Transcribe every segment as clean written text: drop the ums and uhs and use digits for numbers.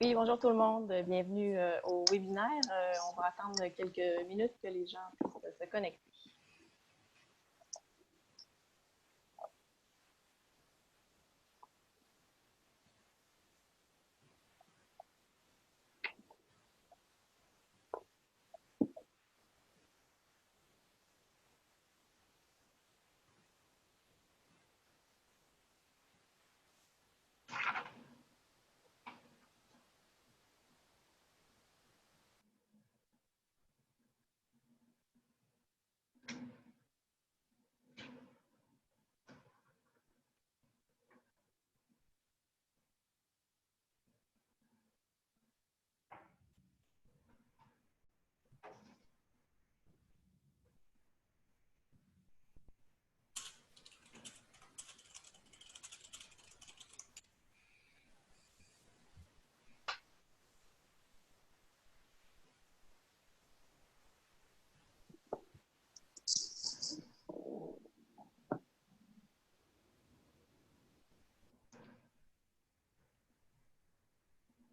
Oui, bonjour tout le monde. Bienvenue au webinaire. On va attendre quelques minutes que les gens puissent se connecter.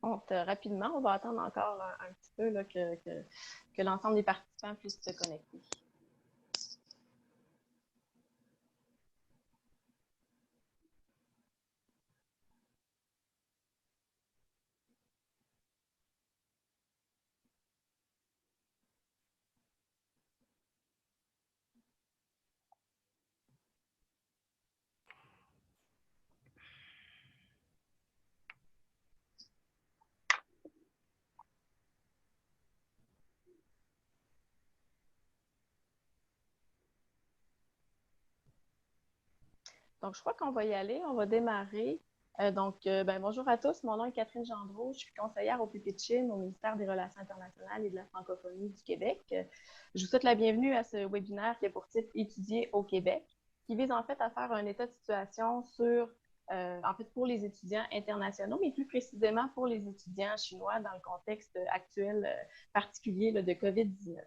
Donc, rapidement, on va attendre encore un petit peu là, que l'ensemble des participants puissent se connecter. Donc, je crois qu'on va y aller. On va démarrer. Bonjour à tous. Mon nom est Catherine Gendreau. Je suis conseillère au PP de Chine au ministère des Relations internationales et de la francophonie du Québec. Je vous souhaite la bienvenue à ce webinaire qui a pour titre « Étudier au Québec », qui vise en fait à faire un état de situation pour les étudiants internationaux, mais plus précisément pour les étudiants chinois dans le contexte actuel particulier de COVID-19.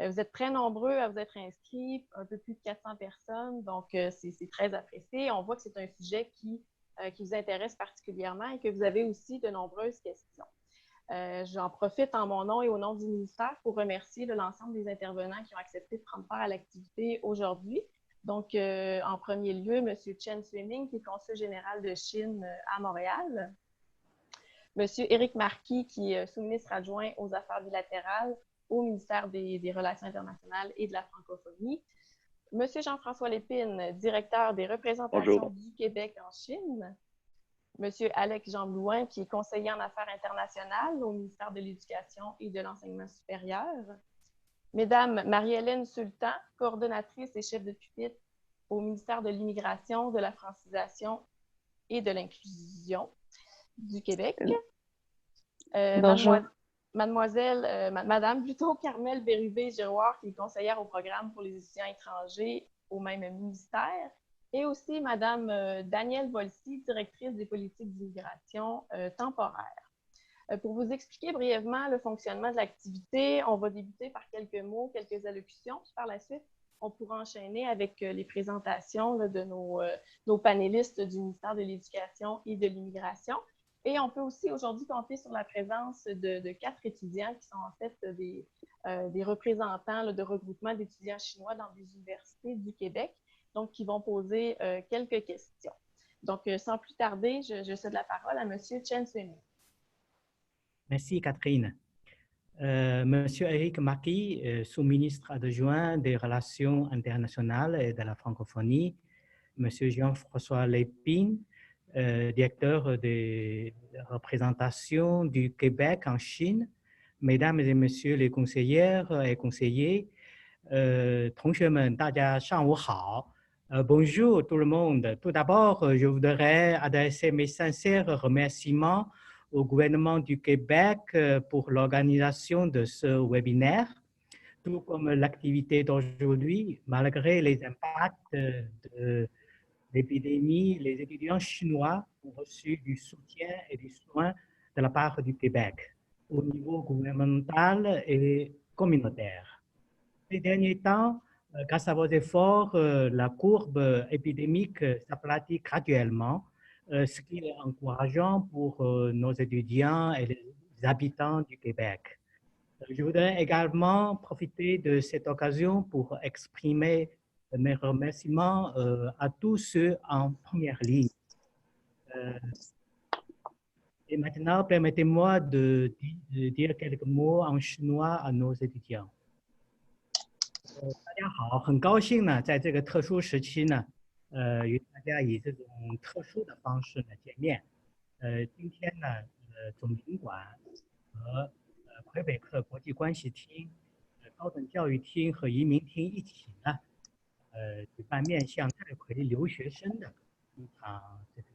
Vous êtes très nombreux à vous être inscrits, un peu plus de 400 personnes, donc c'est très apprécié. On voit que c'est un sujet qui vous intéresse particulièrement et que vous avez aussi de nombreuses questions. J'en profite en mon nom et au nom du ministère pour remercier l'ensemble des intervenants qui ont accepté de prendre part à l'activité aujourd'hui. Donc, en premier lieu, M. Chen Suiming, qui est consul général de Chine à Montréal. M. Éric Marquis, qui est sous-ministre adjoint aux Affaires bilatérales au ministère des Relations internationales et de la francophonie. M. Jean-François Lépine, directeur des représentations du Québec en Chine. M. Alex Jean-Blouin, qui est conseiller en affaires internationales au ministère de l'Éducation et de l'Enseignement supérieur. Mesdames Marie-Hélène Sultan, coordonnatrice et chef de pupitre au ministère de l'Immigration, de la francisation et de l'inclusion du Québec. Madame Carmel Bérubé-Giroir, qui est conseillère au programme pour les étudiants étrangers au même ministère, et aussi Madame Danielle Volsi, directrice des politiques d'immigration temporaire. Pour vous expliquer brièvement le fonctionnement de l'activité, on va débuter par quelques mots, quelques allocutions, puis par la suite, on pourra enchaîner avec les présentations là, de nos panélistes du ministère de l'Éducation et de l'Immigration. Et on peut aussi aujourd'hui compter sur la présence de 4 étudiants qui sont en fait des représentants là, de regroupement d'étudiants chinois dans des universités du Québec, donc qui vont poser quelques questions. Donc, sans plus tarder, je cède la parole à M. Chen Suiming. Merci Catherine. Monsieur Éric Marquis, sous-ministre adjoint des Relations internationales et de la francophonie, Monsieur Jean-François Lépine, directeur des représentations du Québec en Chine, Mesdames et Messieurs les conseillères et conseillers, 同学们，大家上午好。Bonjour tout le monde. Tout d'abord, je voudrais adresser mes sincères remerciements au gouvernement du Québec pour l'organisation de ce webinaire. Tout comme l'activité d'aujourd'hui, malgré les impacts de l'épidémie, les étudiants chinois ont reçu du soutien et du soin de la part du Québec au niveau gouvernemental et communautaire. Ces derniers temps, grâce à vos efforts, la courbe épidémique s'aplatit graduellement. ce qui est encourageant pour nos étudiants et les habitants du Québec. Je voudrais également profiter de cette occasion pour exprimer mes remerciements à tous ceux en première ligne. Et maintenant, permettez-moi de dire quelques mots en chinois à nos étudiants。大家好，很高兴呢，在这个特殊时期呢，与大家以这种特殊的方式呢见面。今天呢，总领馆和魁北克国际关系厅、高等教育厅和移民厅一起呢，举办面向在魁留学生的一场这个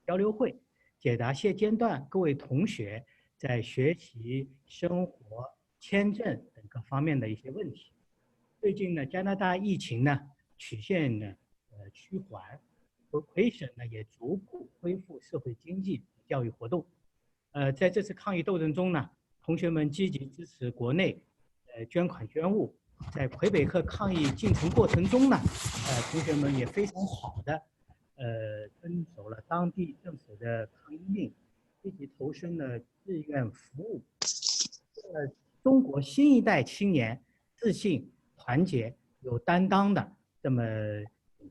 交流会，解答现阶段各位同学在学习、生活、签证等各方面的一些问题。最近呢，加拿大疫情呢曲线呢趋缓，和魁省呢也逐步恢复社会经济、教育活动。在这次抗疫斗争中呢，同学们积极支持国内捐款捐物。在魁北克抗疫进程过程中呢，同学们也非常好的遵守了当地政府的抗疫令，积极投身了志愿服务。中国新一代青年自信、团结、有担当的这么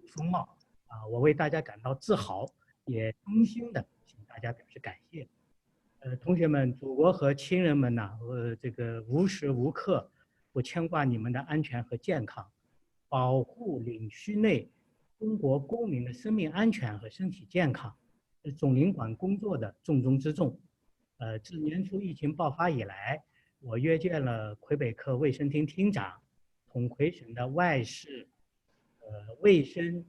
风貌啊，我为大家感到自豪，也衷心的向大家表示感谢。同学们，祖国和亲人们呢，这个无时无刻不牵挂你们的安全和健康，保护领区内中国公民的生命安全和身体健康，是总领馆工作的重中之重。自年初疫情爆发以来，我约见了魁北克卫生厅厅长，同魁省的外事、卫生、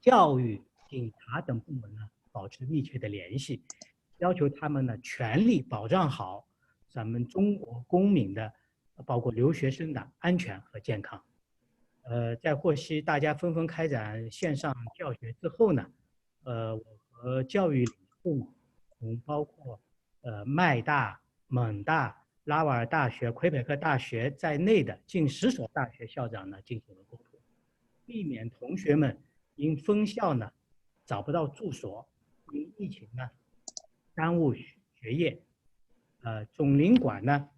教育、警察等部门呢保持密切的联系，要求他们呢全力保障好咱们中国公民的，包括留学生的安全和健康。在获悉大家纷纷开展线上教学之后呢，我和教育领袖从包括麦大、蒙大、拉瓦尔大学、魁北克大学在内的近10所大学校长呢进行了沟通，避免同学们因封校呢找不到住所，因疫情呢耽误学业。总领馆呢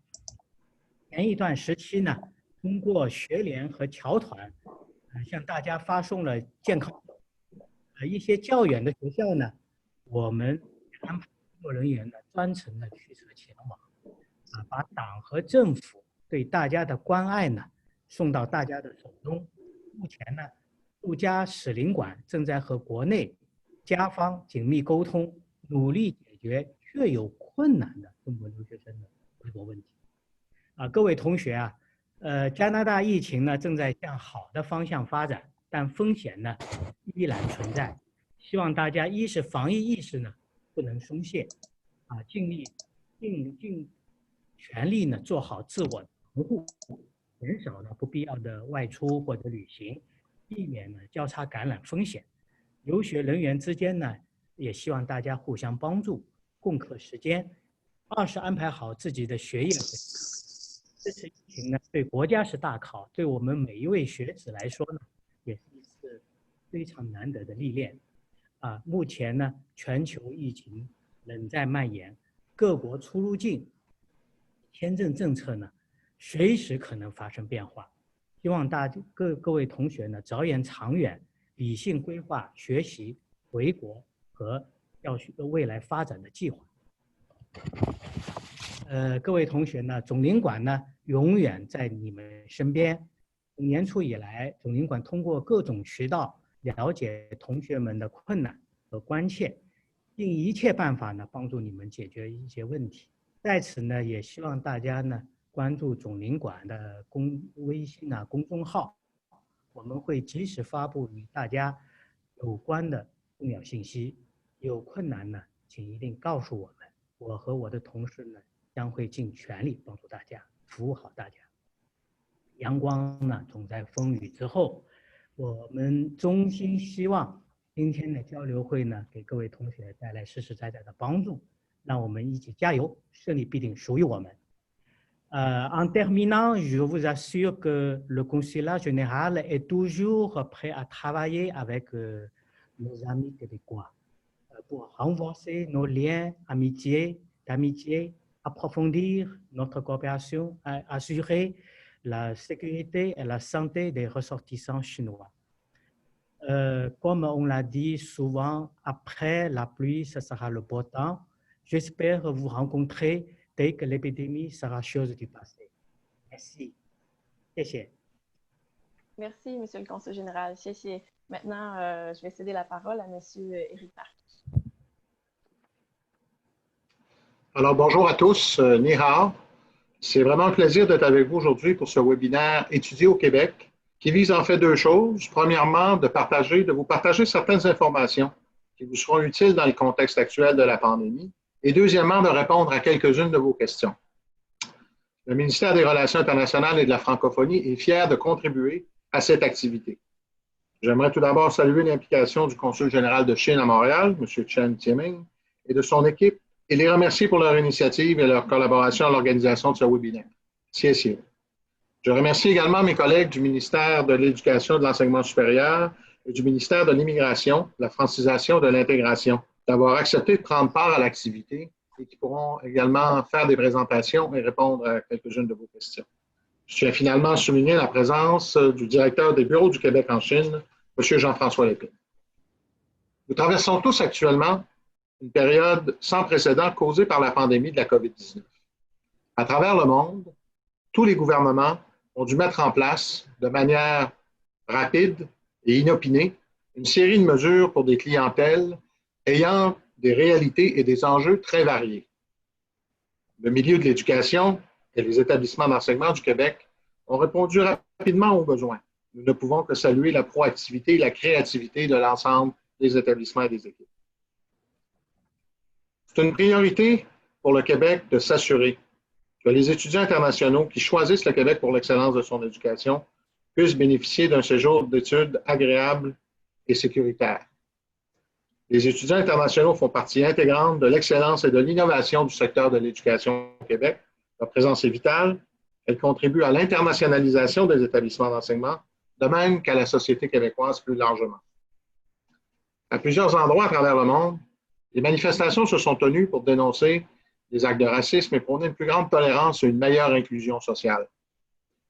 前一段时期呢，通过学联和侨团，向大家发送了健康。一些较远的学校呢，我们安排工作人员呢专程的驱车前往，把党和政府对大家的关爱呢送到大家的手中。目前呢，陆家使领馆正在和国内家方紧密沟通，努力解决确有困难的中国留学生的回国问题。各位同学啊，加拿大疫情呢正在向好的方向发展，但风险呢依然存在。希望大家一是防疫意识呢不能松懈，尽全力呢做好自我防护，减少呢不必要的外出或者旅行，避免呢交叉感染风险。留学人员之间呢也希望大家互相帮助，共克时艰。二是安排好自己的学业。这次疫情呢，对国家是大考，对我们每一位学子来说呢，也是一次非常难得的历练。目前呢，全球疫情仍在蔓延，各国出入境签证政策呢，随时可能发生变化。希望各位同学呢，着眼长远，理性规划学习、回国和教学未来发展的计划。各位同学呢，总领馆呢永远在你们身边。年初以来，总领馆通过各种渠道了解同学们的困难和关切，尽一切办法呢帮助你们解决一些问题。在此呢，也希望大家呢关注总领馆的微信公众号，我们会及时发布与大家有关的重要信息。有困难呢，请一定告诉我们，我和我的同事呢将会尽全力帮助大家，服务好大家。阳光呢总在风雨之后，我们衷心希望今天的交流会呢给各位同学带来实实在在的帮助，让我们一起加油，胜利必定属于我们。En terminant, je vous assure que le consulat général est toujours prêt à travailler avec nos amis québécois. pour renforcer nos liens d'amitié, approfondir notre coopération et assurer la sécurité et la santé des ressortissants chinois. Comme on l'a dit souvent, après la pluie, ce sera le beau temps. J'espère vous rencontrer dès que l'épidémie sera chose du passé. Merci. Merci, Monsieur le Consul général. Maintenant, je vais céder la parole à Monsieur Éric Marquis. Alors, bonjour à tous. Ni hao. C'est vraiment un plaisir d'être avec vous aujourd'hui pour ce webinaire Étudier au Québec, qui vise en fait deux choses. Premièrement, de vous partager certaines informations qui vous seront utiles dans le contexte actuel de la pandémie. Et deuxièmement, de répondre à quelques-unes de vos questions. Le ministère des Relations internationales et de la francophonie est fier de contribuer à cette activité. J'aimerais tout d'abord saluer l'implication du Consul général de Chine à Montréal, M. Chen Tieming, et de son équipe, et les remercier pour leur initiative et leur collaboration à l'organisation de ce webinaire. Merci. Je remercie également mes collègues du ministère de l'Éducation et de l'Enseignement supérieur et du ministère de l'Immigration, de la francisation et de l'intégration d'avoir accepté de prendre part à l'activité et qui pourront également faire des présentations et répondre à quelques-unes de vos questions. Je tiens finalement à souligner la présence du directeur des bureaux du Québec en Chine, M. Jean-François Lépine. Nous traversons tous actuellement une période sans précédent causée par la pandémie de la COVID-19. À travers le monde, tous les gouvernements ont dû mettre en place, de manière rapide et inopinée, une série de mesures pour des clientèles ayant des réalités et des enjeux très variés. Le milieu de l'éducation et les établissements d'enseignement du Québec ont répondu rapidement aux besoins. Nous ne pouvons que saluer la proactivité et la créativité de l'ensemble des établissements et des équipes. C'est une priorité pour le Québec de s'assurer que les étudiants internationaux qui choisissent le Québec pour l'excellence de son éducation puissent bénéficier d'un séjour d'études agréable et sécuritaire. Les étudiants internationaux font partie intégrante de l'excellence et de l'innovation du secteur de l'éducation au Québec. Leur présence est vitale. Elle contribue à l'internationalisation des établissements d'enseignement, de même qu'à la société québécoise plus largement. À plusieurs endroits à travers le monde, les manifestations se sont tenues pour dénoncer des actes de racisme et prôner une plus grande tolérance et une meilleure inclusion sociale.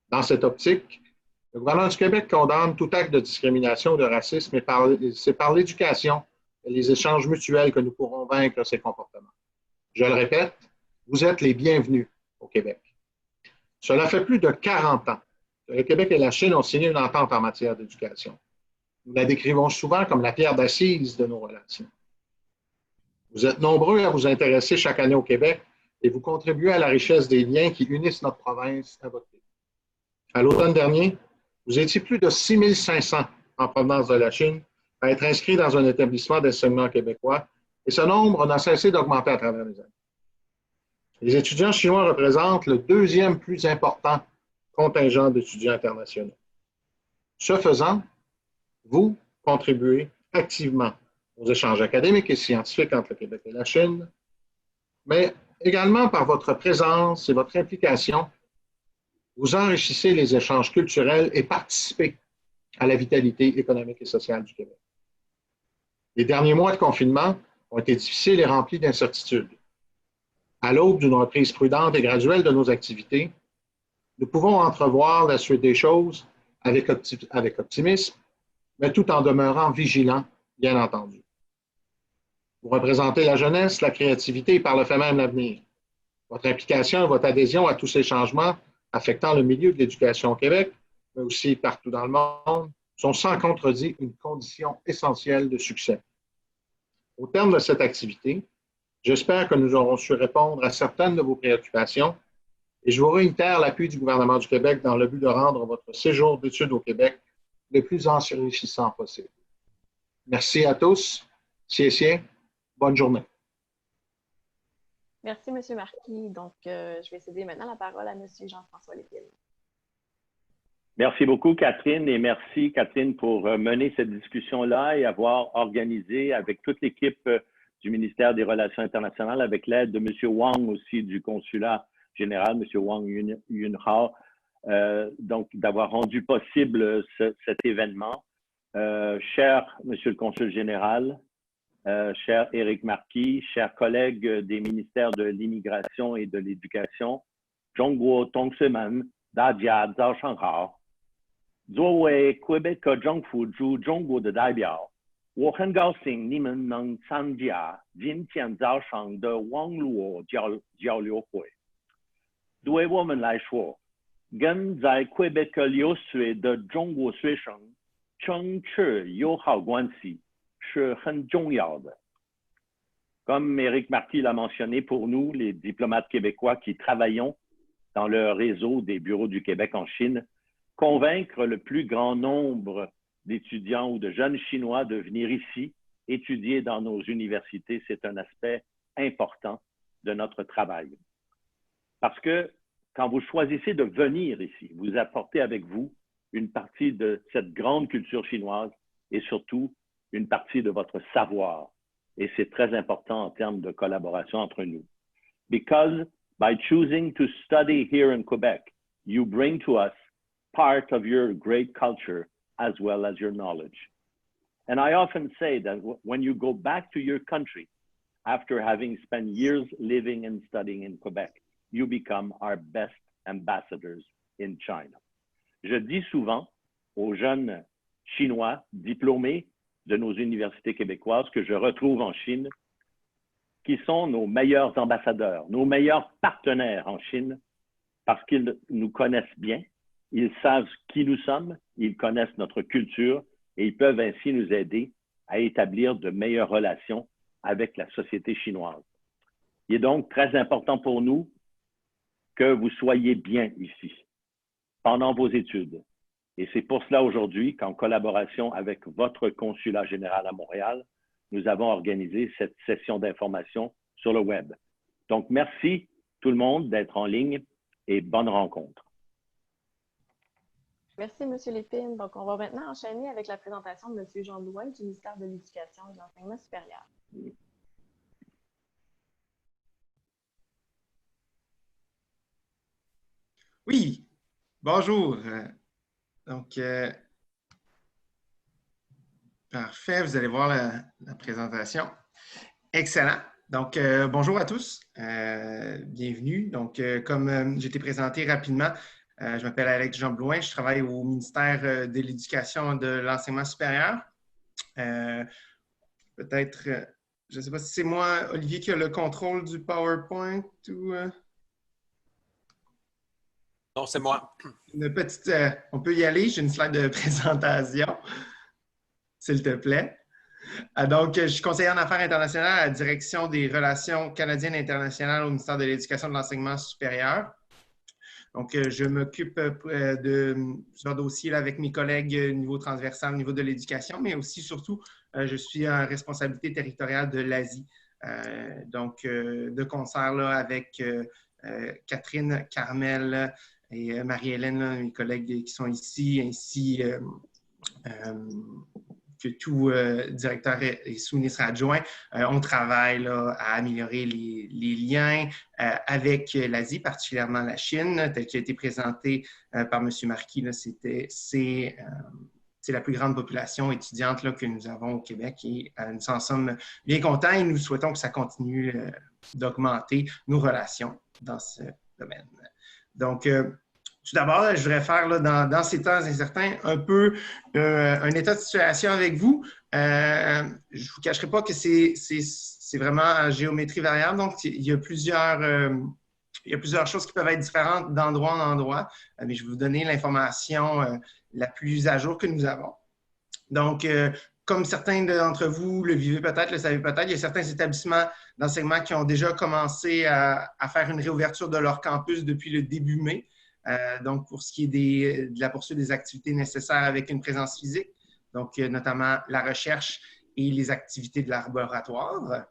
Dans cette optique, le gouvernement du Québec condamne tout acte de discrimination ou de racisme et c'est par l'éducation et les échanges mutuels que nous pourrons vaincre ces comportements. Je le répète, vous êtes les bienvenus au Québec. Cela fait plus de 40 ans que le Québec et la Chine ont signé une entente en matière d'éducation. Nous la décrivons souvent comme la pierre d'assise de nos relations. Vous êtes nombreux à vous intéresser chaque année au Québec et vous contribuez à la richesse des liens qui unissent notre province à votre pays. À l'automne dernier, vous étiez plus de 6 500 en provenance de la Chine à être inscrits dans un établissement d'enseignement québécois et ce nombre n'a cessé d'augmenter à travers les années. Les étudiants chinois représentent le deuxième plus important contingent d'étudiants internationaux. Ce faisant, vous contribuez activement aux échanges académiques et scientifiques entre le Québec et la Chine, mais également par votre présence et votre implication, vous enrichissez les échanges culturels et participez à la vitalité économique et sociale du Québec. Les derniers mois de confinement ont été difficiles et remplis d'incertitudes. À l'aube d'une reprise prudente et graduelle de nos activités, nous pouvons entrevoir la suite des choses avec optimisme, mais tout en demeurant vigilants, bien entendu. Vous représentez la jeunesse, la créativité et par le fait même l'avenir. Votre implication et votre adhésion à tous ces changements affectant le milieu de l'éducation au Québec, mais aussi partout dans le monde, sont sans contredit une condition essentielle de succès. Au terme de cette activité, j'espère que nous aurons su répondre à certaines de vos préoccupations et je vous réitère l'appui du gouvernement du Québec dans le but de rendre votre séjour d'études au Québec le plus enrichissant possible. Merci à tous. Bonne journée. Merci, M. Marquis. Donc, je vais céder maintenant la parole à M. Jean-François Lépine. Merci beaucoup, Catherine, et merci, Catherine, pour mener cette discussion-là et avoir organisé avec toute l'équipe du ministère des Relations internationales, avec l'aide de M. Wang aussi du consulat général, M. Wang Yunhao, donc d'avoir rendu possible cet événement. Cher Monsieur le Consul général, cher Éric Marquis, chers collègues des ministères de l'Immigration et de l'Éducation, Zhongguo Tongsemen, Dajia Zhao Shanghao, 作为魁北克政府驻中国的代表，我很高兴你们能参加今天早上的网络交流会。对我们来说，跟在魁北克留学的中国学生保持友好关系是很重要的。Comme Éric Marquis l'a mentionné, pour nous, les diplomates québécois qui travaillons dans le réseau des bureaux du Québec en Chine, convaincre le plus grand nombre d'étudiants ou de jeunes Chinois de venir ici étudier dans nos universités, c'est un aspect important de notre travail. Parce que quand vous choisissez de venir ici, vous apportez avec vous une partie de cette grande culture chinoise et surtout une partie de votre savoir. Et c'est très important en termes de collaboration entre nous. Because by choosing to study here in Quebec, you bring to us part of your great culture as well as your knowledge. And I often say that when you go back to your country after having spent years living and studying in Quebec, you become our best ambassadors in China. Je dis souvent aux jeunes Chinois diplômés de nos universités québécoises que je retrouve en Chine, qui sont nos meilleurs ambassadeurs, nos meilleurs partenaires en Chine, parce qu'ils nous connaissent bien, ils savent qui nous sommes, ils connaissent notre culture et ils peuvent ainsi nous aider à établir de meilleures relations avec la société chinoise. Il est donc très important pour nous que vous soyez bien ici pendant vos études. Et c'est pour cela aujourd'hui qu'en collaboration avec votre consulat général à Montréal, nous avons organisé cette session d'information sur le web. Donc, merci tout le monde d'être en ligne et bonne rencontre. Merci, M. Lépine. Donc, on va maintenant enchaîner avec la présentation de M. Jean Blouin du ministère de l'Éducation et de l'Enseignement supérieur. Oui, bonjour. Parfait, vous allez voir la présentation. Excellent. Donc, bonjour à tous. Bienvenue. Donc, comme j'ai été présenté rapidement, je m'appelle Alex Jean Blouin, je travaille au ministère de l'Éducation et de l'Enseignement supérieur. Peut-être, je ne sais pas si c'est moi, Olivier, qui a le contrôle du PowerPoint ou… Non, c'est moi. Une petite, on peut y aller, j'ai une slide de présentation, s'il te plaît. Donc, je suis conseiller en affaires internationales à la direction des relations canadiennes et internationales au ministère de l'Éducation et de l'Enseignement supérieur. Donc, je m'occupe de ce dossier là, avec mes collègues au niveau transversal, au niveau de l'éducation, mais aussi, surtout, je suis en responsabilité territoriale de l'Asie. Donc, de concert là, avec Catherine, Carmel et Marie-Hélène, mes collègues qui sont ici, ainsi que tout directeur et sous-ministre adjoint, on travaille là, à améliorer les liens avec l'Asie, particulièrement la Chine, tel qui a été présenté par M. Marquis. C'est la plus grande population étudiante là, que nous avons au Québec et nous en sommes bien contents et nous souhaitons que ça continue d'augmenter nos relations dans ce domaine. Donc, tout d'abord, je voudrais faire là, dans ces temps incertains un peu un état de situation avec vous. Je ne vous cacherai pas que c'est vraiment à géométrie variable. Donc, il y a plusieurs choses qui peuvent être différentes d'endroit en endroit. Mais je vais vous donner l'information la plus à jour que nous avons. Donc, comme certains d'entre vous le vivez peut-être, le savez peut-être, il y a certains établissements d'enseignement qui ont déjà commencé à faire une réouverture de leur campus depuis le début mai. Donc, pour ce qui est de la poursuite des activités nécessaires avec une présence physique, donc notamment la recherche et les activités de laboratoire.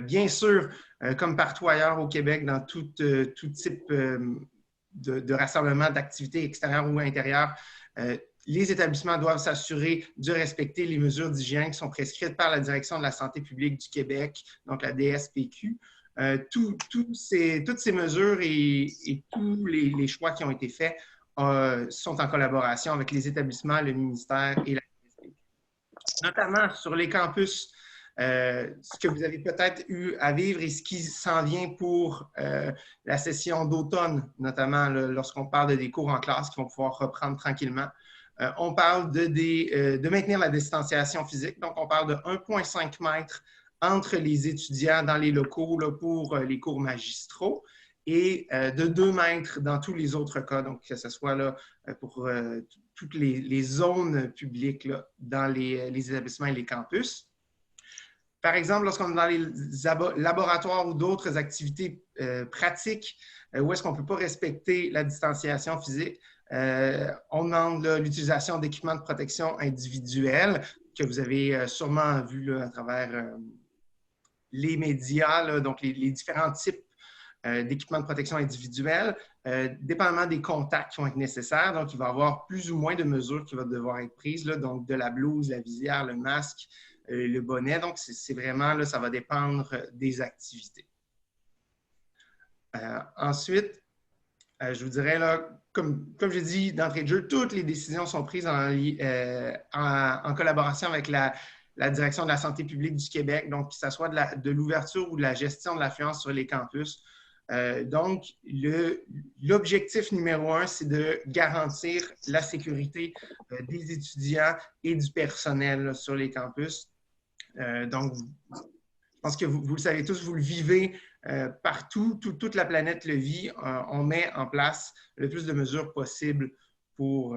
Bien sûr, comme partout ailleurs au Québec, dans tout type de rassemblement d'activités extérieures ou intérieures, les établissements doivent s'assurer de respecter les mesures d'hygiène qui sont prescrites par la Direction de la santé publique du Québec, donc la DSPQ. Toutes ces mesures et tous les choix qui ont été faits sont en collaboration avec les établissements, le ministère et la DSPQ. Notamment sur les campus ce que vous avez peut-être eu à vivre et ce qui s'en vient pour la session d'automne, notamment lorsqu'on parle des cours en classe qui vont pouvoir reprendre tranquillement. On parle de maintenir la distanciation physique, donc on parle de 1,5 mètres entre les étudiants dans les locaux là, pour les cours magistraux et de 2 mètres dans tous les autres cas, donc que ce soit là, pour toutes les zones publiques là, dans les établissements et les campus. Par exemple, lorsqu'on est dans les laboratoires ou d'autres activités pratiques où est-ce qu'on ne peut pas respecter la distanciation physique, on demande l'utilisation d'équipements de protection individuelle que vous avez sûrement vu là, à travers les médias, là, donc les différents types d'équipements de protection individuelle, dépendamment des contacts qui vont être nécessaires. Donc, il va y avoir plus ou moins de mesures qui vont devoir être prises, là, donc de la blouse, la visière, le masque, le bonnet. Donc, c'est vraiment, là, ça va dépendre des activités. Ensuite, je vous dirais, là, comme j'ai dit d'entrée de jeu, toutes les décisions sont prises en collaboration avec la Direction de la santé publique du Québec, donc que ce soit de l'ouverture ou de la gestion de l'affluence sur les campus. Donc, l'objectif numéro 1, c'est de garantir la sécurité des étudiants et du personnel là, sur les campus. Donc, je pense que vous le savez tous, vous le vivez partout, toute la planète le vit. On met en place le plus de mesures possibles pour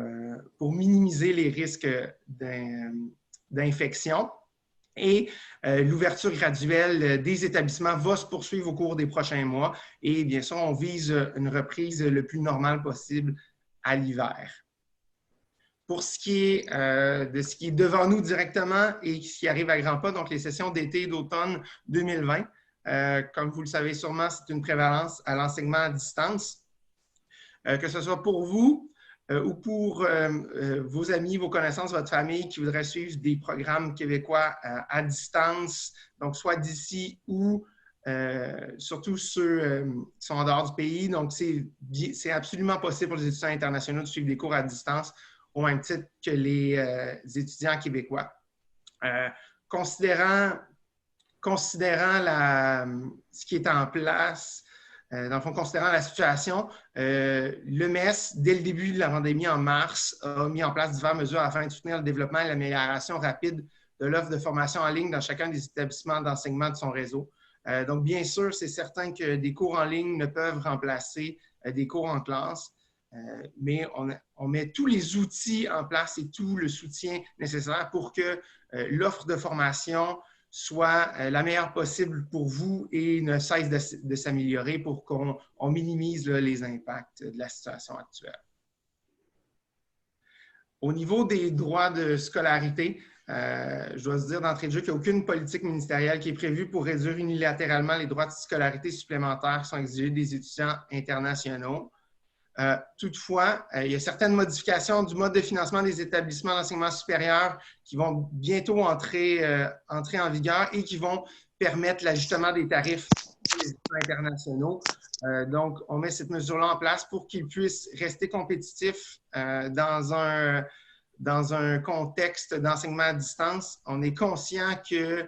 minimiser les risques d'infection. Et l'ouverture graduelle des établissements va se poursuivre au cours des prochains mois. Et bien sûr, on vise une reprise le plus normale possible à l'hiver. Pour ce qui est de ce qui est devant nous directement et ce qui arrive à grands pas, donc les sessions d'été et d'automne 2020, comme vous le savez sûrement, c'est une prévalence à l'enseignement à distance. Que ce soit pour vous ou pour vos amis, vos connaissances, votre famille qui voudraient suivre des programmes québécois à distance, donc soit d'ici ou surtout ceux qui sont en dehors du pays. Donc, c'est absolument possible pour les étudiants internationaux de suivre des cours à distance au même titre que les étudiants québécois. Considérant ce qui est en place, dans le fond, considérant la situation, le MES, dès le début de la pandémie en mars, a mis en place diverses mesures afin de soutenir le développement et l'amélioration rapide de l'offre de formation en ligne dans chacun des établissements d'enseignement de son réseau. Donc, bien sûr, c'est certain que des cours en ligne ne peuvent remplacer des cours en classe, mais on met tous les outils en place et tout le soutien nécessaire pour que l'offre de formation soit la meilleure possible pour vous et ne cesse de s'améliorer pour qu'on minimise là, les impacts de la situation actuelle. Au niveau des droits de scolarité, je dois se dire d'entrée de jeu qu'il n'y a aucune politique ministérielle qui est prévue pour réduire unilatéralement les droits de scolarité supplémentaires qui sont exigés des étudiants internationaux. Toutefois, il y a certaines modifications du mode de financement des établissements d'enseignement supérieur qui vont bientôt entrer en vigueur et qui vont permettre l'ajustement des tarifs des étudiants internationaux. Donc, on met cette mesure-là en place pour qu'ils puissent rester compétitifs dans un contexte d'enseignement à distance. On est conscient que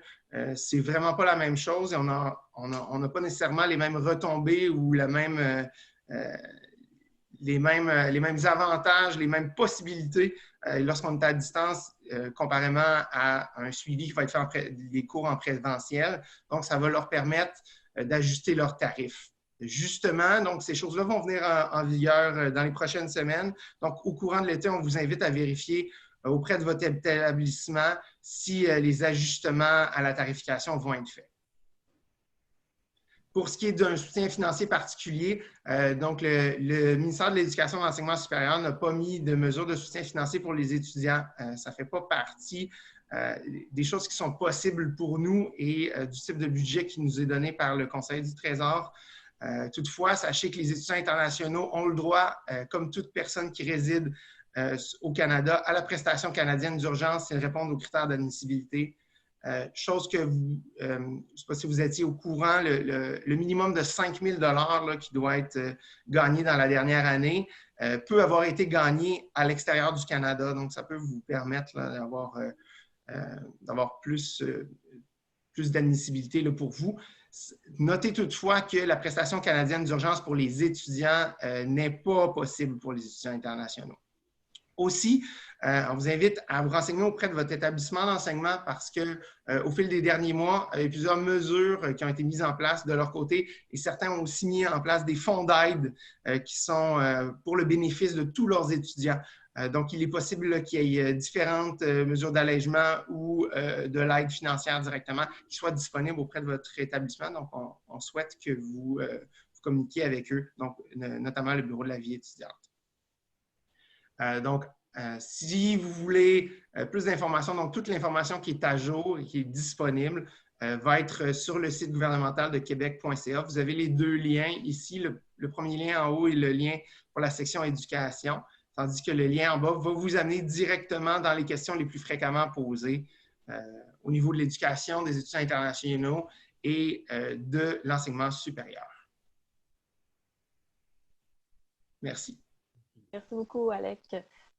c'est vraiment pas la même chose et on n'a pas nécessairement les mêmes retombées ou les mêmes avantages, les mêmes possibilités lorsqu'on est à distance comparément à un suivi qui va être fait des cours en présentiel. Donc, ça va leur permettre d'ajuster leurs tarifs. Justement, donc, ces choses-là vont venir en vigueur dans les prochaines semaines. Donc, au courant de l'été, on vous invite à vérifier auprès de votre établissement si les ajustements à la tarification vont être faits. Pour ce qui est d'un soutien financier particulier, donc le ministère de l'Éducation et de l'Enseignement supérieur n'a pas mis de mesures de soutien financier pour les étudiants. Ça ne fait pas partie des choses qui sont possibles pour nous et du type de budget qui nous est donné par le Conseil du Trésor. Toutefois, sachez que les étudiants internationaux ont le droit, comme toute personne qui réside au Canada, à la prestation canadienne d'urgence s'ils répondent aux critères d'admissibilité. Chose que je ne sais pas si vous étiez au courant, le minimum de 5 000 $ qui doit être gagné dans la dernière année peut avoir été gagné à l'extérieur du Canada. Donc, ça peut vous permettre d'avoir plus plus d'admissibilité là, pour vous. Notez toutefois que la prestation canadienne d'urgence pour les étudiants n'est pas possible pour les étudiants internationaux. Aussi, on vous invite à vous renseigner auprès de votre établissement d'enseignement parce qu'au fil des derniers mois, il y a plusieurs mesures qui ont été mises en place de leur côté et certains ont aussi mis en place des fonds d'aide qui sont pour le bénéfice de tous leurs étudiants. Donc, il est possible qu'il y ait différentes mesures d'allègement ou de l'aide financière directement qui soient disponibles auprès de votre établissement. Donc, on souhaite que vous communiquiez avec eux, donc notamment le Bureau de la vie étudiante. Donc, si vous voulez plus d'informations, donc toute l'information qui est à jour et qui est disponible va être sur le site gouvernemental de québec.ca. Vous avez les deux liens ici. Le premier lien en haut est le lien pour la section éducation, tandis que le lien en bas va vous amener directement dans les questions les plus fréquemment posées au niveau de l'éducation, des étudiants internationaux et de l'enseignement supérieur. Merci. Merci beaucoup, Alec.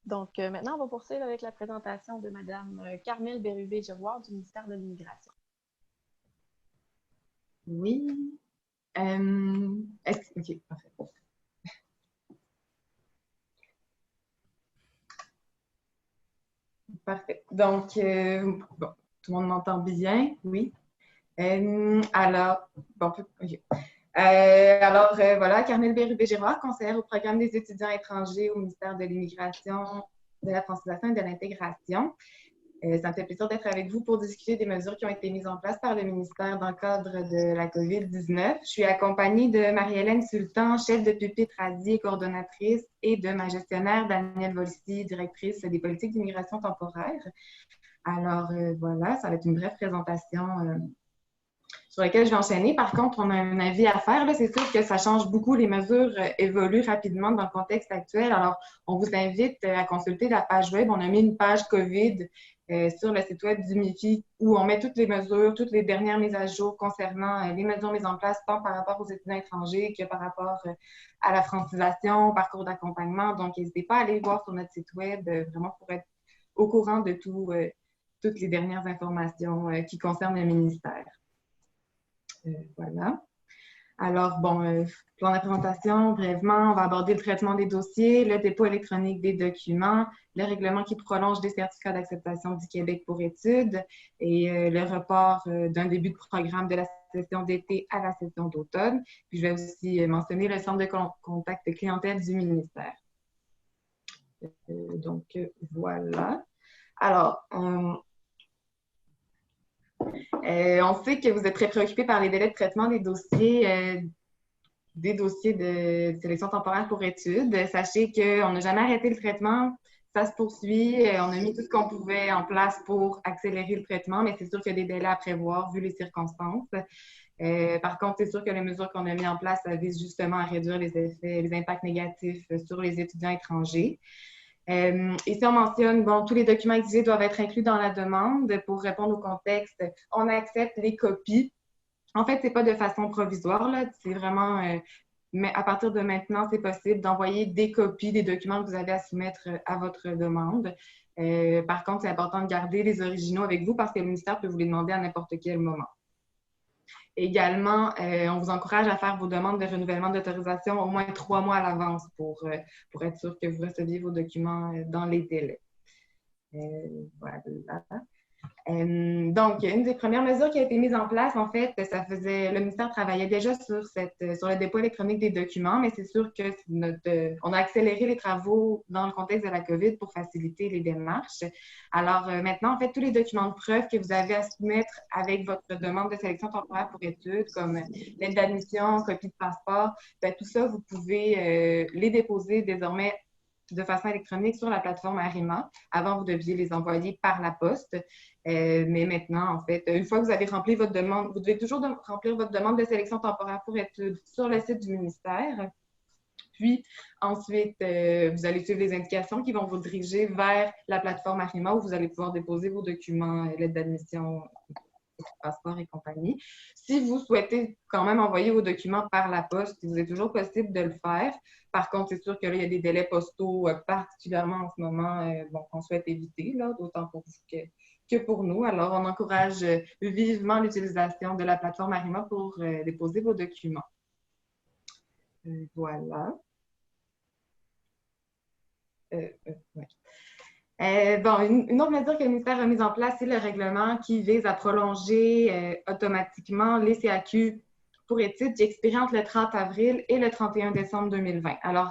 Donc, maintenant, on va poursuivre avec la présentation de Mme Carmel Bérubé-Giroir du ministère de l'Immigration. Oui. OK, parfait. Parfait. Donc, bon, tout le monde m'entend bien? Oui. Alors, bon, OK. Voilà, Carmel Bérubé-Giroir, conseillère au programme des étudiants étrangers au ministère de l'Immigration, de la Francisation et de l'Intégration. Ça me fait plaisir d'être avec vous pour discuter des mesures qui ont été mises en place par le ministère dans le cadre de la COVID-19. Je suis accompagnée de Marie-Hélène Sultan, chef de pupitre ASI et coordonnatrice, et de ma gestionnaire, Danielle Volsi, directrice des politiques d'immigration temporaire. Alors, voilà, ça va être une brève présentation sur laquelle je vais enchaîner. Par contre, on a un avis à faire. C'est sûr que ça change beaucoup. Les mesures évoluent rapidement dans le contexte actuel. Alors, on vous invite à consulter la page web. On a mis une page COVID sur le site web du MIFI où on met toutes les mesures, toutes les dernières mises à jour concernant les mesures mises en place, tant par rapport aux étudiants étrangers que par rapport à la francisation, au parcours d'accompagnement. Donc, n'hésitez pas à aller voir sur notre site web vraiment pour être au courant de toutes les dernières informations qui concernent le ministère. Voilà. Alors, bon, plan de présentation, brièvement, on va aborder le traitement des dossiers, le dépôt électronique des documents, le règlement qui prolonge des certificats d'acceptation du Québec pour études et le report d'un début de programme de la session d'été à la session d'automne. Puis, je vais aussi mentionner le centre de contact clientèle du ministère. Donc, voilà. Alors, on sait que vous êtes très préoccupés par les délais de traitement des dossiers de sélection temporaire pour études. Sachez qu'on n'a jamais arrêté le traitement. Ça se poursuit. On a mis tout ce qu'on pouvait en place pour accélérer le traitement, mais c'est sûr qu'il y a des délais à prévoir vu les circonstances. Par contre, c'est sûr que les mesures qu'on a mises en place visent justement à réduire les impacts négatifs sur les étudiants étrangers. Ici, on mentionne, bon, tous les documents exigés doivent être inclus dans la demande. Pour répondre au contexte, on accepte les copies. En fait, ce n'est pas de façon provisoire, là. C'est vraiment, mais à partir de maintenant, c'est possible d'envoyer des copies des documents que vous avez à soumettre à votre demande. Par contre, c'est important de garder les originaux avec vous parce que le ministère peut vous les demander à n'importe quel moment. Également, on vous encourage à faire vos demandes de renouvellement d'autorisation au moins 3 mois à l'avance pour être sûr que vous receviez vos documents dans les délais. Voilà. Donc, une des premières mesures qui a été mise en place, en fait, le ministère travaillait déjà sur le dépôt électronique des documents, mais c'est sûr que on a accéléré les travaux dans le contexte de la COVID pour faciliter les démarches. Alors, maintenant, en fait, tous les documents de preuve que vous avez à soumettre avec votre demande de sélection temporaire pour études, comme lettre d'admission, copie de passeport, bien, tout ça, vous pouvez les déposer désormais de façon électronique sur la plateforme Arima. Avant, vous deviez les envoyer par la poste. Mais maintenant, en fait, une fois que vous avez rempli votre demande, vous devez toujours remplir votre demande de sélection temporaire pour études sur le site du ministère. Puis, ensuite, vous allez suivre les indications qui vont vous diriger vers la plateforme Arima où vous allez pouvoir déposer vos documents, lettre d'admission, passeport et compagnie. Si vous souhaitez quand même envoyer vos documents par la poste, il vous est toujours possible de le faire. Par contre, c'est sûr que là, il y a des délais postaux particulièrement en ce moment qu'on souhaite éviter, d'autant pour vous que que pour nous. Alors, on encourage vivement l'utilisation de la plateforme Arima pour déposer vos documents. Voilà. Ouais. Bon, une autre mesure que le ministère a mise en place, c'est le règlement qui vise à prolonger automatiquement les CAQ pour études qui expirent entre le 30 avril et le 31 décembre 2020. Alors,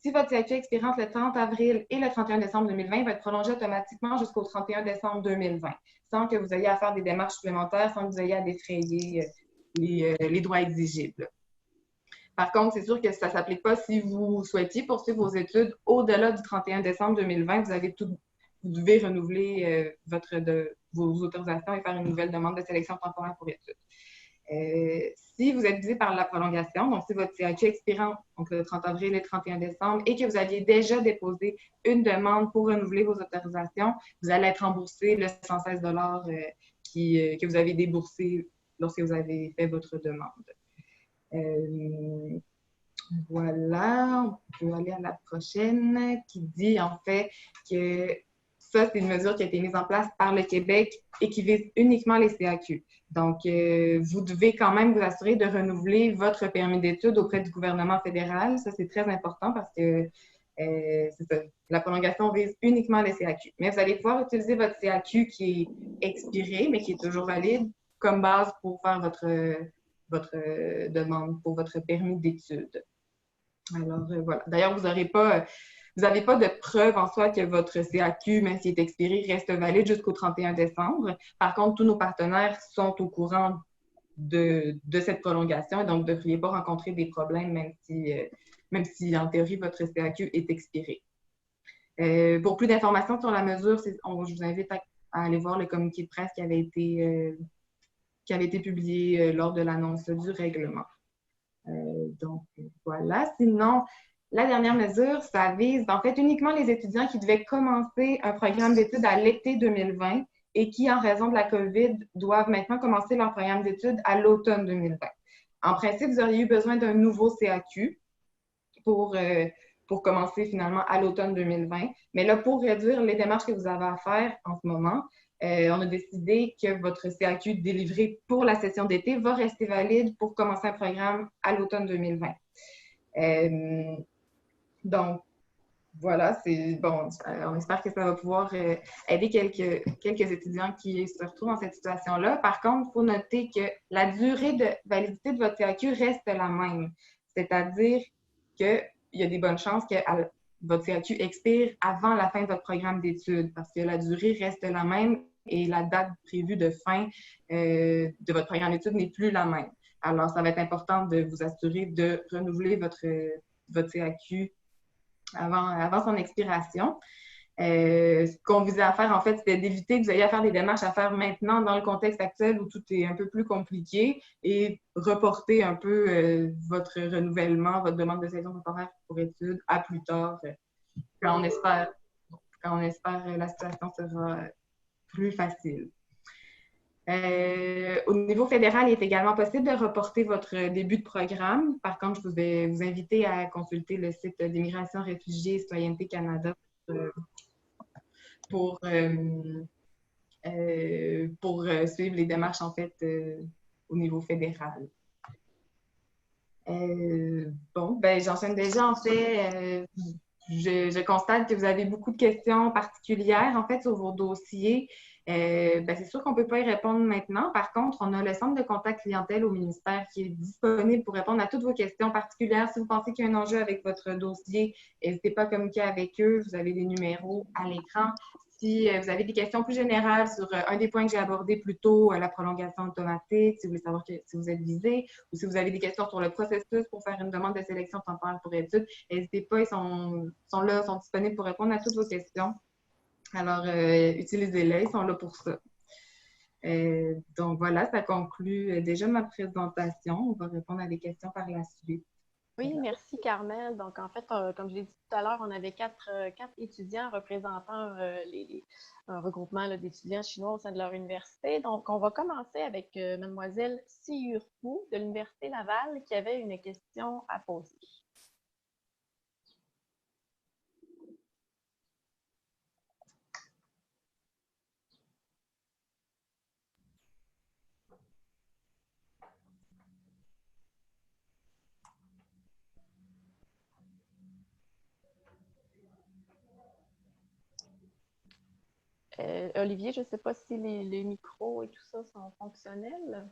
si votre CAQ expire entre le 30 avril et le 31 décembre 2020, il va être prolongé automatiquement jusqu'au 31 décembre 2020, sans que vous ayez à faire des démarches supplémentaires, sans que vous ayez à défrayer les droits exigibles. Par contre, c'est sûr que ça ne s'applique pas si vous souhaitiez poursuivre vos études au-delà du 31 décembre 2020. Vous devez renouveler vos autorisations et faire une nouvelle demande de sélection temporaire pour études. Si vous êtes visé par la prolongation, donc si votre CAQ expirant entre le 30 avril et le 31 décembre et que vous aviez déjà déposé une demande pour renouveler vos autorisations, vous allez être remboursé le 116 $ que vous avez déboursé lorsque vous avez fait votre demande. Voilà, on peut aller à la prochaine qui dit en fait que ça, c'est une mesure qui a été mise en place par le Québec et qui vise uniquement les CAQ. Donc, vous devez quand même vous assurer de renouveler votre permis d'études auprès du gouvernement fédéral. Ça, c'est très important parce que c'est ça, la prolongation vise uniquement les CAQ. Mais vous allez pouvoir utiliser votre CAQ qui est expiré, mais qui est toujours valide, comme base pour faire votre demande pour votre permis d'études. Alors, voilà. D'ailleurs, vous n'avez pas de preuve en soi que votre CAQ, même s'il est expiré, reste valide jusqu'au 31 décembre. Par contre, tous nos partenaires sont au courant de cette prolongation et donc ne devriez pas rencontrer des problèmes, même si en théorie, votre CAQ est expiré. Pour plus d'informations sur la mesure, je vous invite à aller voir le communiqué de presse qui avait été publié lors de l'annonce du règlement. Donc, voilà. Sinon, la dernière mesure, ça vise en fait uniquement les étudiants qui devaient commencer un programme d'études à l'été 2020 et qui, en raison de la COVID, doivent maintenant commencer leur programme d'études à l'automne 2020. En principe, vous auriez eu besoin d'un nouveau CAQ pour commencer finalement à l'automne 2020. Mais là, pour réduire les démarches que vous avez à faire en ce moment, on a décidé que votre CAQ délivré pour la session d'été va rester valide pour commencer un programme à l'automne 2020. Donc, voilà, c'est bon. On espère que ça va pouvoir aider quelques étudiants qui se retrouvent dans cette situation-là. Par contre, il faut noter que la durée de validité de votre CAQ reste la même. C'est-à-dire qu'il y a des bonnes chances que votre CAQ expire avant la fin de votre programme d'études parce que la durée reste la même et la date prévue de fin de votre programme d'études n'est plus la même. Alors, ça va être important de vous assurer de renouveler votre CAQ avant son expiration. Ce qu'on visait à faire, en fait, c'était d'éviter que vous ayez à faire des démarches à faire maintenant dans le contexte actuel où tout est un peu plus compliqué et reporter un peu votre renouvellement, votre demande de sélection temporaire pour études à plus tard, quand on espère la situation sera plus facile. Au niveau fédéral, il est également possible de reporter votre début de programme. Par contre, je vais vous inviter à consulter le site d'Immigration, Réfugiés et Citoyenneté Canada pour suivre les démarches, en fait, au niveau fédéral. Bon, ben j'enchaîne déjà, en fait. Je constate que vous avez beaucoup de questions particulières, en fait, sur vos dossiers. C'est sûr qu'on ne peut pas y répondre maintenant. Par contre, on a le centre de contact clientèle au ministère qui est disponible pour répondre à toutes vos questions particulières. Si vous pensez qu'il y a un enjeu avec votre dossier, n'hésitez pas à communiquer avec eux. Vous avez des numéros à l'écran. Si vous avez des questions plus générales sur un des points que j'ai abordés plus tôt, la prolongation automatique, si vous voulez savoir si vous êtes visé, ou si vous avez des questions sur le processus pour faire une demande de sélection temporaire pour études, n'hésitez pas, ils sont là, sont disponibles pour répondre à toutes vos questions. Alors, utilisez-les, ils sont là pour ça. Donc voilà, ça conclut déjà ma présentation. On va répondre à des questions par la suite. Oui, merci Carmel. Donc, en fait, comme je l'ai dit tout à l'heure, on avait quatre étudiants représentant un regroupement d'étudiants chinois au sein de leur université. Donc, on va commencer avec mademoiselle Si Hu de l'Université Laval qui avait une question à poser. Olivier, je ne sais pas si les micros et tout ça sont fonctionnels.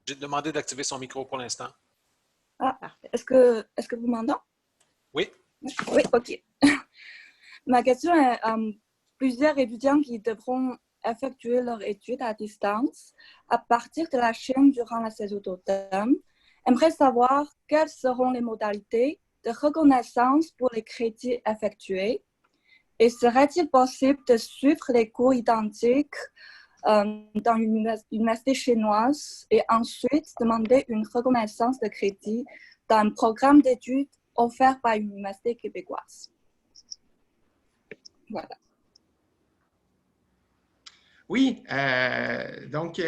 J'ai demandé d'activer son micro pour l'instant. Ah, Parfait. est-ce que vous m'entendez? Oui. Oui, OK. Ma question est, plusieurs étudiants qui devront effectuer leurs études à distance à partir de la Chine durant la saison d'automne aimeraient savoir quelles seront les modalités de reconnaissance pour les crédits effectués et serait-il possible de suivre les cours identiques dans une université chinoise et ensuite demander une reconnaissance de crédit dans un programme d'études offert par une université québécoise. Voilà. Oui, donc,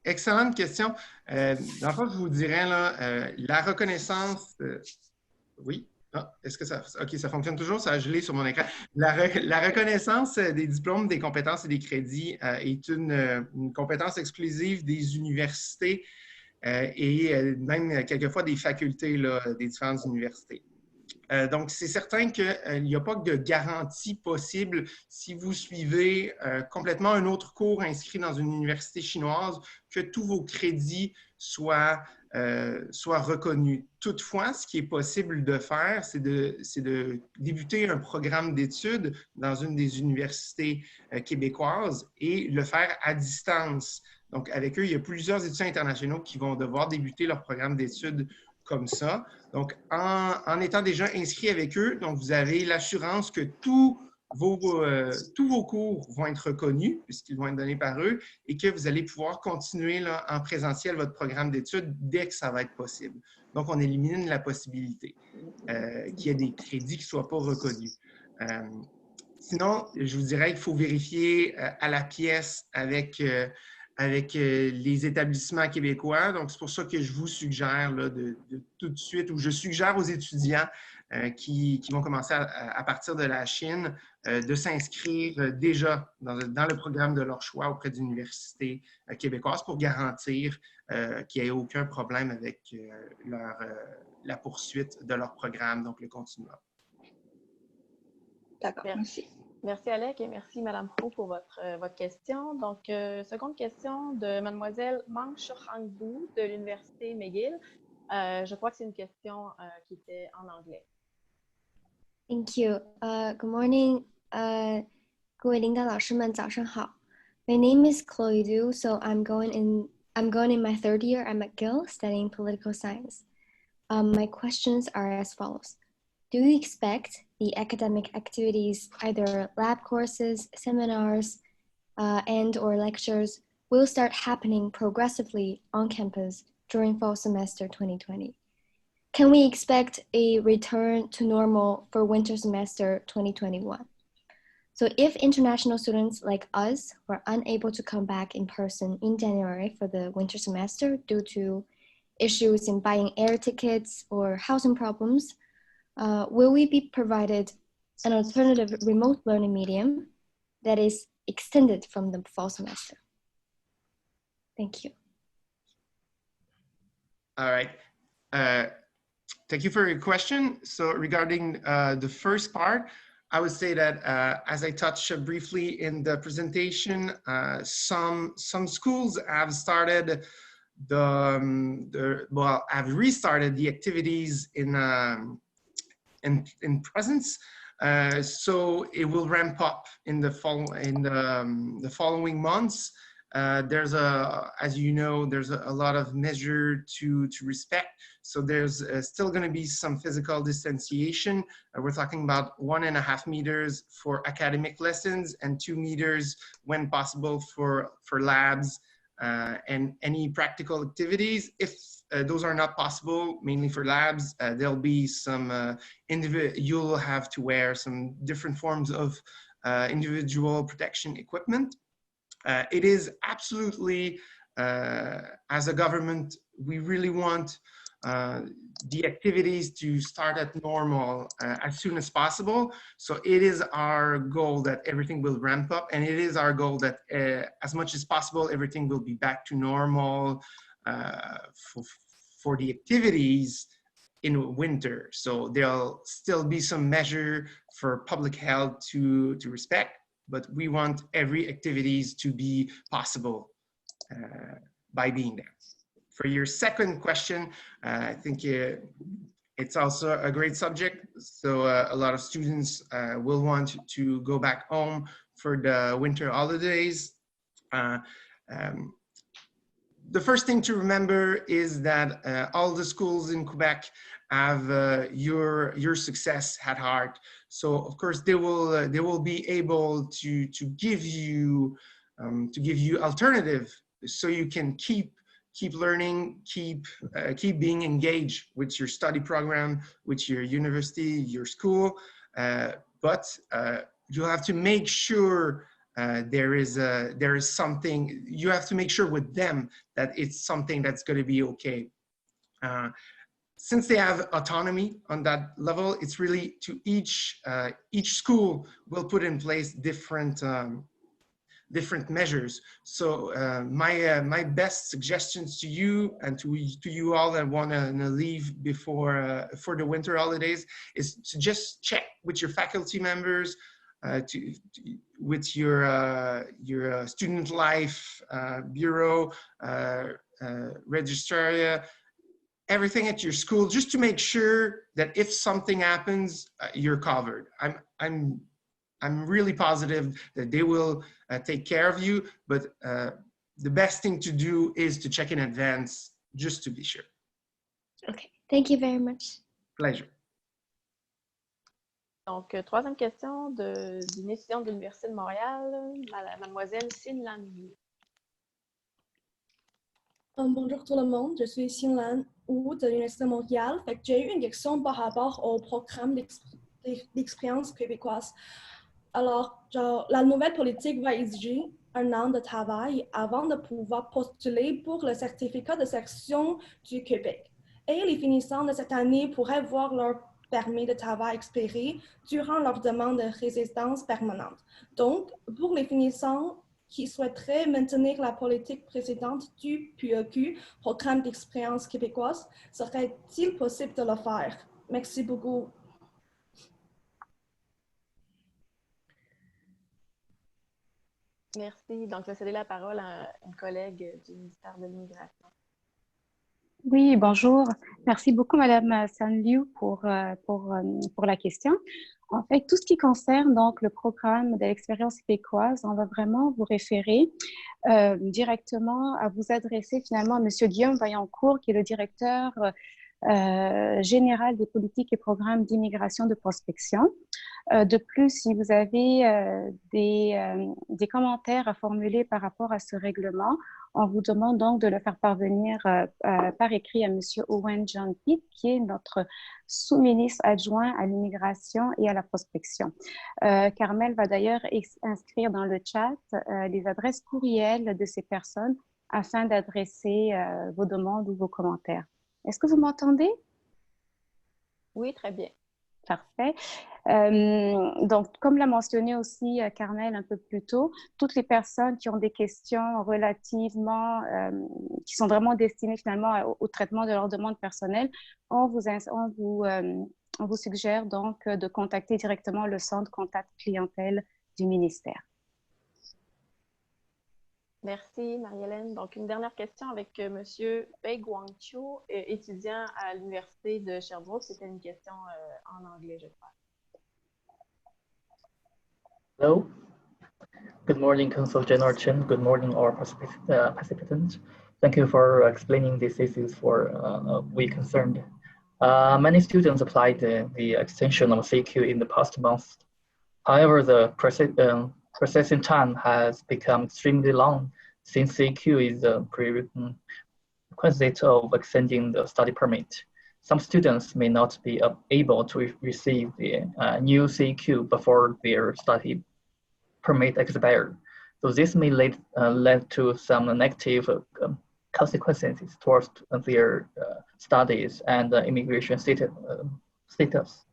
excellente question. Dans le fond, je vous dirais, là, la reconnaissance, oui. Ah, est-ce que ça... OK, ça fonctionne toujours, ça a gelé sur mon écran. La reconnaissance des diplômes, des compétences et des crédits est une compétence exclusive des universités et même quelquefois des facultés là, des différentes universités. Donc, c'est certain qu'il n'y a pas de garantie possible si vous suivez complètement un autre cours inscrit dans une université chinoise que tous vos crédits soient reconnus. Toutefois, ce qui est possible de faire, c'est de débuter un programme d'études dans une des universités québécoises et le faire à distance. Donc, avec eux, il y a plusieurs étudiants internationaux qui vont devoir débuter leur programme d'études comme ça. Donc, en étant déjà inscrit avec eux, donc vous avez l'assurance que tous vos cours vont être reconnus puisqu'ils vont être donnés par eux et que vous allez pouvoir continuer là, en présentiel votre programme d'études dès que ça va être possible. Donc, on élimine la possibilité qu'il y ait des crédits qui ne soient pas reconnus. Sinon, je vous dirais qu'il faut vérifier à la pièce avec les établissements québécois. Donc, c'est pour ça que je vous suggère là, de tout de suite, ou je suggère aux étudiants qui vont commencer à partir de la Chine de s'inscrire déjà dans le programme de leur choix auprès d'universités québécoises pour garantir qu'il n'y ait aucun problème avec la poursuite de leur programme, donc le continuum. D'accord, merci. Merci Alec et merci Mme Pro pour votre question. Donc, seconde question de Mademoiselle Mang Shorhangbu de l'Université McGill. Je crois que c'est une question qui était en anglais. Thank you. Good morning. 各位领导老师们早上好. My name is Chloe Du, so I'm going in my third year at McGill studying political science. My questions are as follows. Do you expect the academic activities, either lab courses, seminars, and/or lectures, will start happening progressively on campus during fall semester 2020? Can we expect a return to normal for winter semester 2021? So if international students like us were unable to come back in person in January for the winter semester due to issues in buying air tickets or housing problems, will we be provided an alternative remote learning medium that is extended from the fall semester? Thank you. All right. Thank you for your question. So regarding the first part, I would say that as I touched briefly in the presentation, some schools have started have restarted the activities in presence. So it will ramp up in the following months. As you know, there's a lot of measure to respect. So there's still going to be some physical distanciation. We're talking about 1.5 meters for academic lessons and 2 meters when possible for labs and any practical activities. If those are not possible, mainly for labs, there'll be some you'll have to wear some different forms of individual protection equipment. It is absolutely, as a government, we really want the activities to start at normal as soon as possible. So it is our goal that everything will ramp up, and it is our goal that as much as possible, everything will be back to normal for the activities in winter. So there'll still be some measure for public health to respect. but we want every activities to be possible by being there. For your second question, I think it's also a great subject. So a lot of students will want to go back home for the winter holidays. The first thing to remember is that all the schools in Quebec have your success at heart. So of course they will be able to give you alternative, so you can keep learning, keep being engaged with your study program, with your university, your school. But you have to make sure there is something, you have to make sure with them that it's something that's going to be okay. Since they have autonomy on that level, it's really to each school will put in place different measures. So my best suggestions to you and to you all that want to leave before for the winter holidays is to just check with your faculty members, with your student life bureau, registraria, everything at your school, just to make sure that if something happens, you're covered. I'm really positive that they will take care of you, but the best thing to do is to check in advance, just to be sure. Okay, thank you very much. Pleasure. Donc, troisième question d'une étudiante de l'Université de Montréal, mademoiselle Xin Lan Wu. Bonjour tout le monde, je suis Xin Lan Wu de l'Université de Montréal. J'ai eu une question par rapport au programme d'expérience québécoise. Alors, la nouvelle politique va exiger 1 an de travail avant de pouvoir postuler pour le certificat de section du Québec. Et les finissants de cette année pourraient voir leur permis de travail expirer durant leur demande de résidence permanente. Donc, pour les finissants qui souhaiteraient maintenir la politique précédente du PEQ, Programme d'expérience québécoise, serait-il possible de le faire? Merci beaucoup. Merci. Donc, je vais céder la parole à une collègue du ministère de l'Immigration. Oui, bonjour. Merci beaucoup, Madame San Liu, pour la question. En fait, tout ce qui concerne donc le programme de l'expérience québécoise, on va vraiment vous référer directement à vous adresser finalement à Monsieur Guillaume Vaillancourt, qui est le directeur général des politiques et programmes d'immigration de prospection. De plus, si vous avez des commentaires à formuler par rapport à ce règlement, on vous demande donc de le faire parvenir par écrit à M. Owen John Pitt, qui est notre sous-ministre adjoint à l'immigration et à la prospection. Carmel va d'ailleurs inscrire dans le chat les adresses courriels de ces personnes afin d'adresser vos demandes ou vos commentaires. Est-ce que vous m'entendez? Oui, très bien. Parfait. Donc, comme l'a mentionné aussi Carmel un peu plus tôt, toutes les personnes qui ont des questions relativement, qui sont vraiment destinées finalement au traitement de leurs demandes personnelles, on vous suggère donc de contacter directement le centre contact clientèle du ministère. Merci, Marie-Hélène. Donc, une dernière question avec M. Bei Guangqiu, étudiant à l'Université de Sherbrooke. C'était une question en anglais, je crois. Hello. Good morning, Consul General Chen. Good morning, all participants. Thank you for explaining these issues for we concerned. Many students applied the extension of CQ in the past month. However, the processing time has become extremely long since CQ is a prerequisite of extending the study permit. Some students may not be able to receive the new CQ before their study permit expires. So this may lead to some negative consequences towards their studies and immigration status.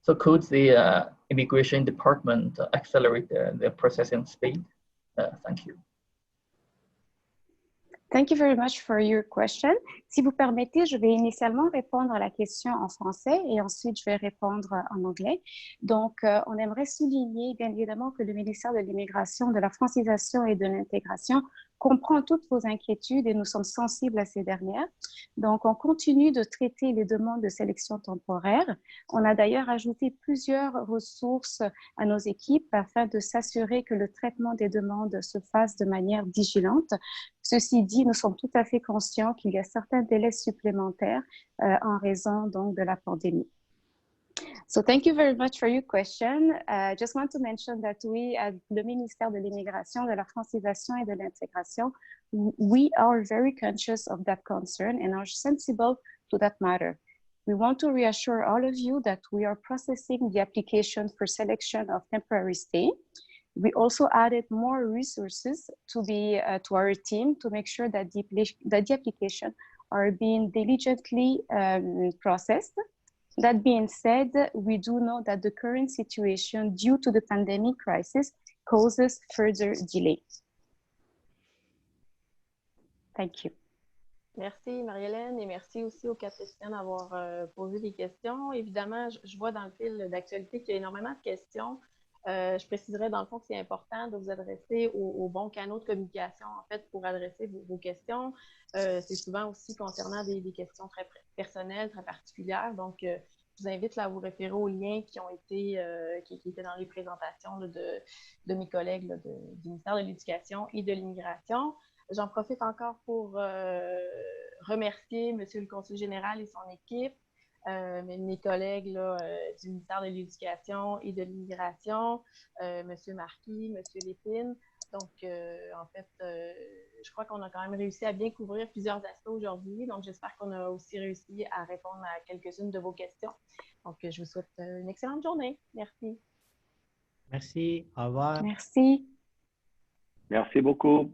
So could the immigration department accelerate the processing speed? Thank you. Thank you very much for your question. Si vous permettez, je vais initialement répondre à la question en français et ensuite je vais répondre en anglais. Donc, on aimerait souligner bien évidemment que le ministère de l'Immigration, de la francisation et de l'intégration comprend toutes vos inquiétudes et nous sommes sensibles à ces dernières. Donc, on continue de traiter les demandes de sélection temporaire. On a d'ailleurs ajouté plusieurs ressources à nos équipes afin de s'assurer que le traitement des demandes se fasse de manière vigilante. Ceci dit, nous sommes tout à fait conscients qu'il y a certains délais supplémentaires en raison donc de la pandémie. So thank you very much for your question. I just want to mention that we at le ministère de l'Immigration, de la francisation et de l'intégration, we are very conscious of that concern and are sensible to that matter. We want to reassure all of you that we are processing the application for selection of temporary stay. We also added more resources to our team to make sure that the applications are being diligently processed. That being said, we do know that the current situation due to the pandemic crisis causes further delay. Thank you. Merci Marie-Hélène et merci aussi aux Catriciens d'avoir posé des questions. Évidemment, je vois dans le fil d'actualité qu'il y a énormément de questions. Je préciserai dans le fond que c'est important de vous adresser aux bons canaux de communication en fait pour adresser vos questions. C'est souvent aussi concernant des questions très personnelles, très particulières. Donc, je vous invite là, à vous référer aux liens qui ont été qui étaient dans les présentations là, de mes collègues là, du ministère de l'Éducation et de l'Immigration. J'en profite encore pour remercier M. le Consul général et son équipe. Mes collègues là, du ministère de l'Éducation et de l'Immigration, M. Marquis, M. Lépine. Donc, en fait, je crois qu'on a quand même réussi à bien couvrir plusieurs aspects aujourd'hui. Donc, j'espère qu'on a aussi réussi à répondre à quelques-unes de vos questions. Donc, je vous souhaite une excellente journée. Merci. Merci. Au revoir. Merci. Merci beaucoup.